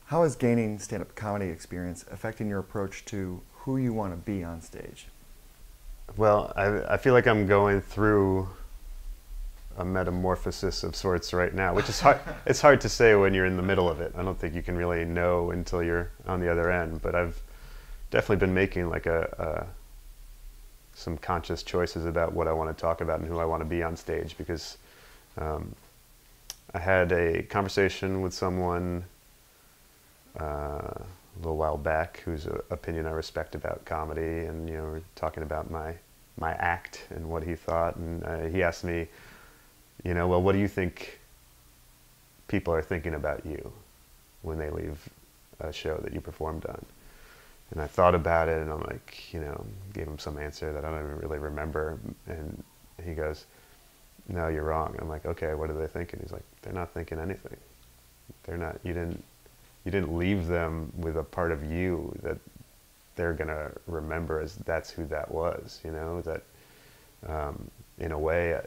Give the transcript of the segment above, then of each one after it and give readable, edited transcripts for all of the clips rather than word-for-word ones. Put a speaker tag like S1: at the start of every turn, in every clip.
S1: How is gaining stand-up comedy experience affecting your approach to who you want to be on stage?
S2: Well, I feel like I'm going through a metamorphosis of sorts right now, which is hard. It's hard to say when you're in the middle of it. I don't think you can really know until you're on the other end. But I've definitely been making like some conscious choices about what I want to talk about and who I want to be on stage, because I had a conversation with someone a little while back whose opinion I respect about comedy, and we're talking about my act and what he thought, and he asked me, well, what do you think people are thinking about you when they leave a show that you performed on? And I thought about it, and I'm like, gave him some answer that I don't even really remember. And he goes, "No, you're wrong." I'm like, "Okay, what are they thinking?" He's like, "They're not thinking anything. They're not. You didn't leave them with a part of you that they're gonna remember as that's who that was. That in a way."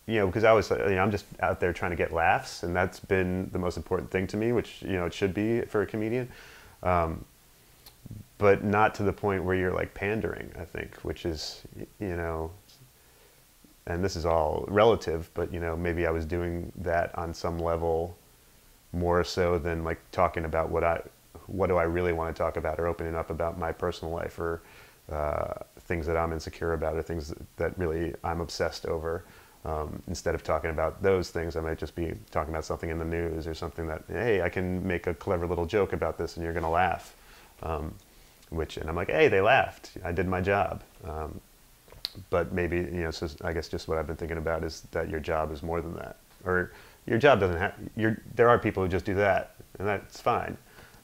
S2: Because I was, I'm just out there trying to get laughs, and that's been the most important thing to me, which, it should be for a comedian. But not to the point where you're like pandering, I think, which is, and this is all relative, but, maybe I was doing that on some level more so than like talking about what do I really want to talk about, or opening up about my personal life, or things that I'm insecure about, or things that really I'm obsessed over. Instead of talking about those things, I might just be talking about something in the news, or something that, hey, I can make a clever little joke about this and you're going to laugh. And I'm like, hey, they laughed. I did my job. But maybe, so I guess just what I've been thinking about is that your job is more than that. Or your job doesn't have, there are people who just do that, and that's fine.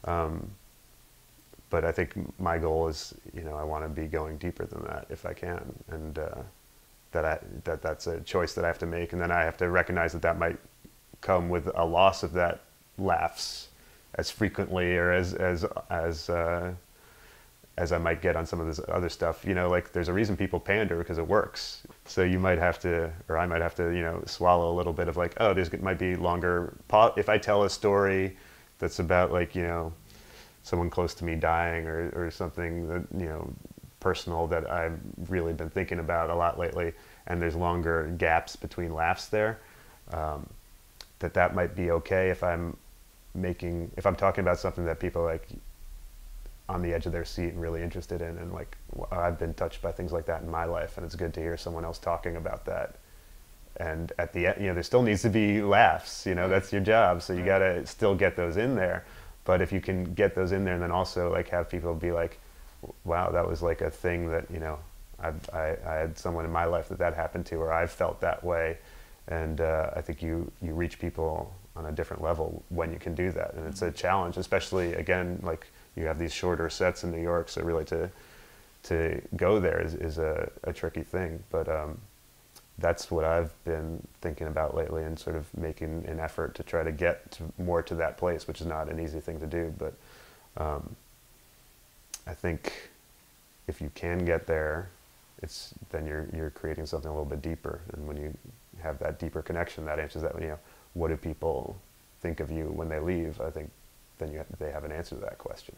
S2: But I think my goal is, I want to be going deeper than that if I can. And that's a choice that I have to make, and then I have to recognize that might come with a loss of that laughs as frequently, or as I might get on some of this other stuff. Like there's a reason people pander, because it works. So you might have to, or I might have to, swallow a little bit of like, oh, there's might be longer. If I tell a story that's about like, someone close to me dying, or something that, personal that I've really been thinking about a lot lately, and there's longer gaps between laughs there, that might be okay if I'm talking about something that people are like on the edge of their seat and really interested in, and like I've been touched by things like that in my life, and it's good to hear someone else talking about that. And at the end, there still needs to be laughs, that's your job, so you gotta still get those in there. But if you can get those in there, and then also like have people be like, wow, that was like a thing that, I had someone in my life that happened to, or I've felt that way. And I think you reach people on a different level when you can do that. And it's a challenge, especially, again, like you have these shorter sets in New York, so really to go there is a tricky thing. But that's what I've been thinking about lately, and sort of making an effort to try to get more to that place, which is not an easy thing to do. But I think if you can get there, then you're creating something a little bit deeper. And when you have that deeper connection, that answers that. What do people think of you when they leave? I think then they have an answer to that question.